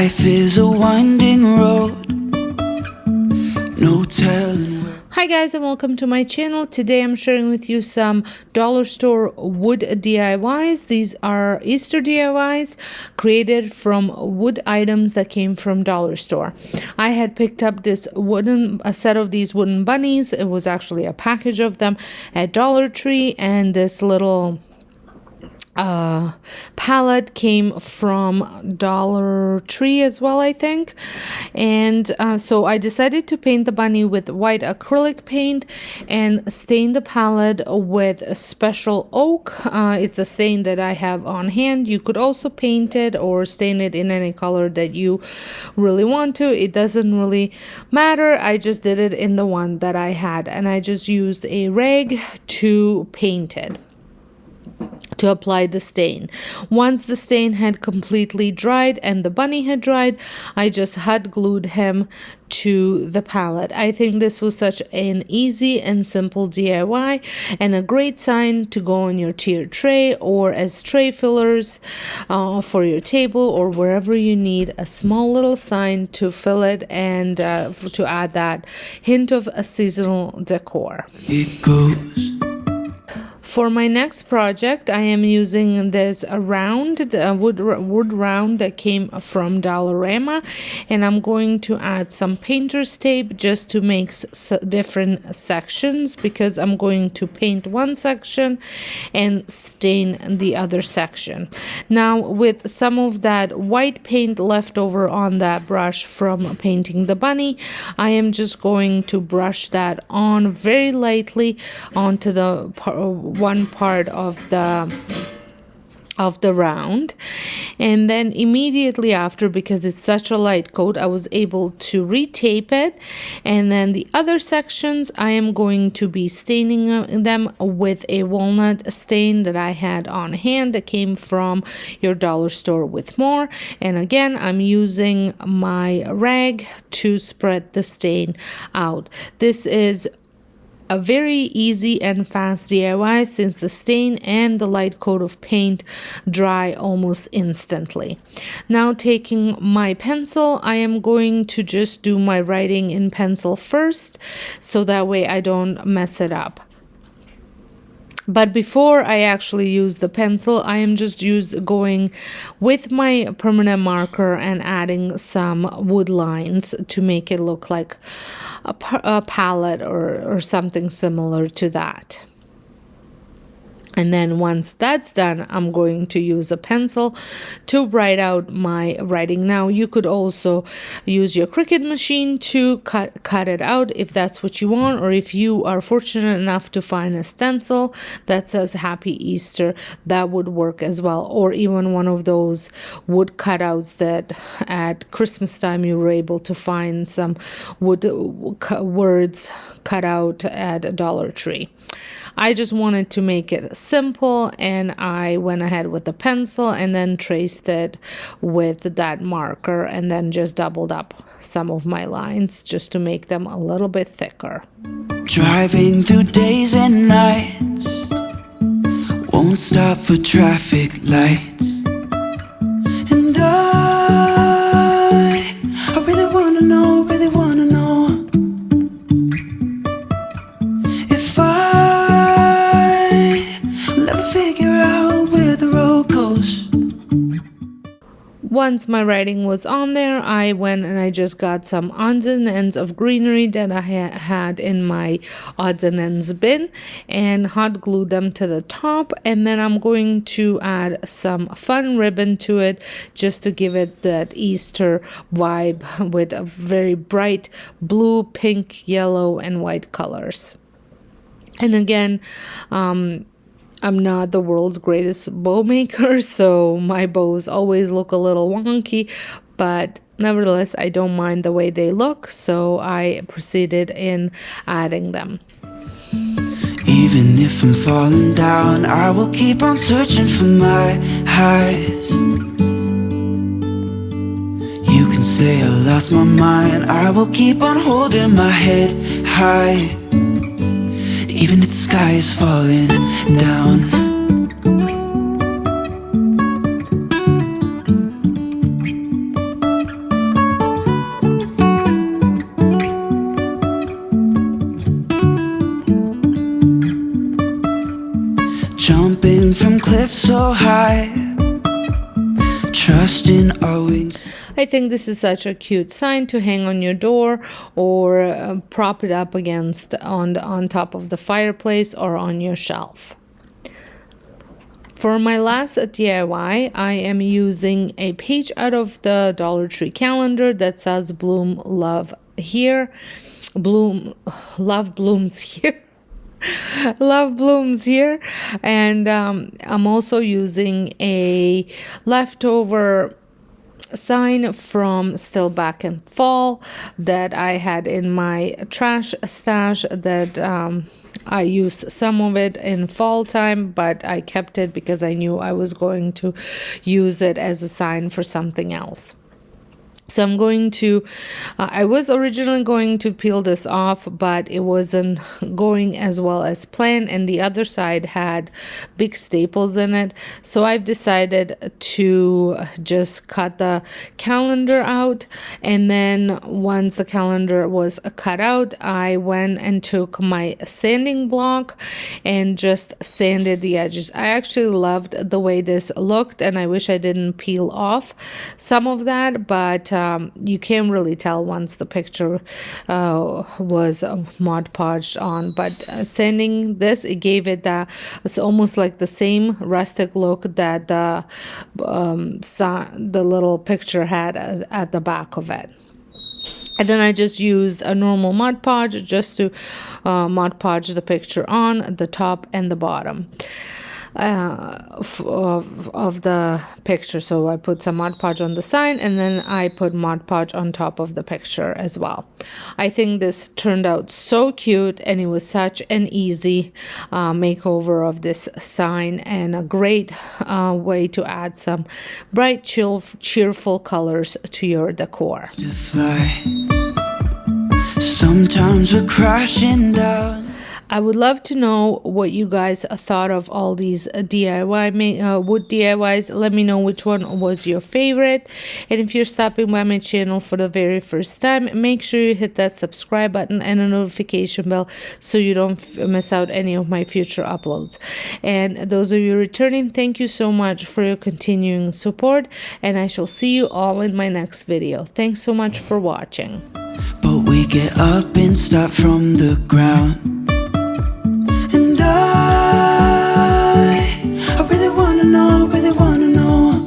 Life is a winding road, no telling where. Hi guys, and welcome to my channel. Today I'm sharing with you some dollar store wood DIYs. These are Easter DIYs created from wood items that came from dollar store. I had picked up a set of these wooden bunnies. It was actually a package of them at Dollar Tree, and this little palette came from Dollar Tree as well, I think. And so I decided to paint the bunny with white acrylic paint and stain the palette with a special oak. It's a stain that I have on hand. You could also paint it or stain it in any color that you really want to. It doesn't really matter. I just did it in the one that I had, and I just used a rag to paint it, to apply the stain. Once the stain had completely dried and the bunny had dried, I just hot glued him to the palette. I think this was such an easy and simple DIY and a great sign to go on your tiered tray or as tray fillers for your table or wherever you need a small little sign to fill it and to add that hint of a seasonal decor. It goes. For my next project, I am using this wood round that came from Dollarama, and I'm going to add some painter's tape just to make different sections, because I'm going to paint one section and stain the other section. Now, with some of that white paint left over on that brush from painting the bunny, I am just going to brush that on very lightly onto the one part of the round, and then immediately after, because it's such a light coat, I was able to retape it, and then the other sections I am going to be staining them with a walnut stain that I had on hand that came from your dollar store with more. And again, I'm using my rag to spread the stain out. This is a very easy and fast DIY since the stain and the light coat of paint dry almost instantly. Now, taking my pencil, I am going to just do my writing in pencil first, so that way I don't mess it up. But before I actually use the pencil, I am just going with my permanent marker and adding some wood lines to make it look like a palette or something similar to that. And then once that's done, I'm going to use a pencil to write out my writing. Now, you could also use your Cricut machine to cut it out if that's what you want, or if you are fortunate enough to find a stencil that says Happy Easter, that would work as well. Or even one of those wood cutouts that at Christmas time you were able to find some wood words cut out at Dollar Tree. I just wanted to make it simple, and I went ahead with the pencil and then traced it with that marker, and then just doubled up some of my lines just to make them a little bit thicker. Driving through days and nights, won't stop for traffic lights. And I really wanna know, if I'll ever figure out where the road goes. Once my writing was on there, I went and I just got some odds and ends of greenery that I had in my odds and ends bin and hot glued them to the top. And then I'm going to add some fun ribbon to it just to give it that Easter vibe with a very bright blue, pink, yellow, and white colors. And again, I'm not the world's greatest bow maker, so my bows always look a little wonky, but nevertheless, I don't mind the way they look, so I proceeded in adding them. Even if I'm falling down, I will keep on searching for my highs. You can say I lost my mind, I will keep on holding my head high. Even if the sky is falling down. jumping from cliffs so high, trusting our wings. I think this is such a cute sign to hang on your door or prop it up against on top of the fireplace or on your shelf. For my last DIY, I am using a page out of the Dollar Tree calendar that says Bloom Love Here. Love blooms here. Love blooms here. And I'm also using a leftover sign from Still Back in Fall that I had in my trash stash that I used some of it in fall time, but I kept it because I knew I was going to use it as a sign for something else. So I'm going to, I was originally going to peel this off, but it wasn't going as well as planned, and the other side had big staples in it. So I've decided to just cut the calendar out, and then once the calendar was cut out, I went and took my sanding block and just sanded the edges. I actually loved the way this looked, and I wish I didn't peel off some of that, but you can't really tell once the picture was Mod Podged on. But sanding this, it gave it that, it's almost like the same rustic look that the little picture had at the back of it. And then I just used a normal Mod Podge just to Mod Podge the picture on the top and the bottom of the picture. So I put some Mod Podge on the side, and then I put Mod Podge on top of the picture as well. I think this turned out so cute, and it was such an easy makeover of this sign, and a great way to add some bright, cheerful colors to your decor. To fly. Sometimes we're crashing down. I would love to know what you guys thought of all these DIY wood DIYs. Let me know which one was your favorite. And if you're stopping by my channel for the very first time, make sure you hit that subscribe button and a notification bell so you don't miss out any of my future uploads. And those of you returning, thank you so much for your continuing support, and I shall see you all in my next video. Thanks so much for watching. But we get up and start from the ground.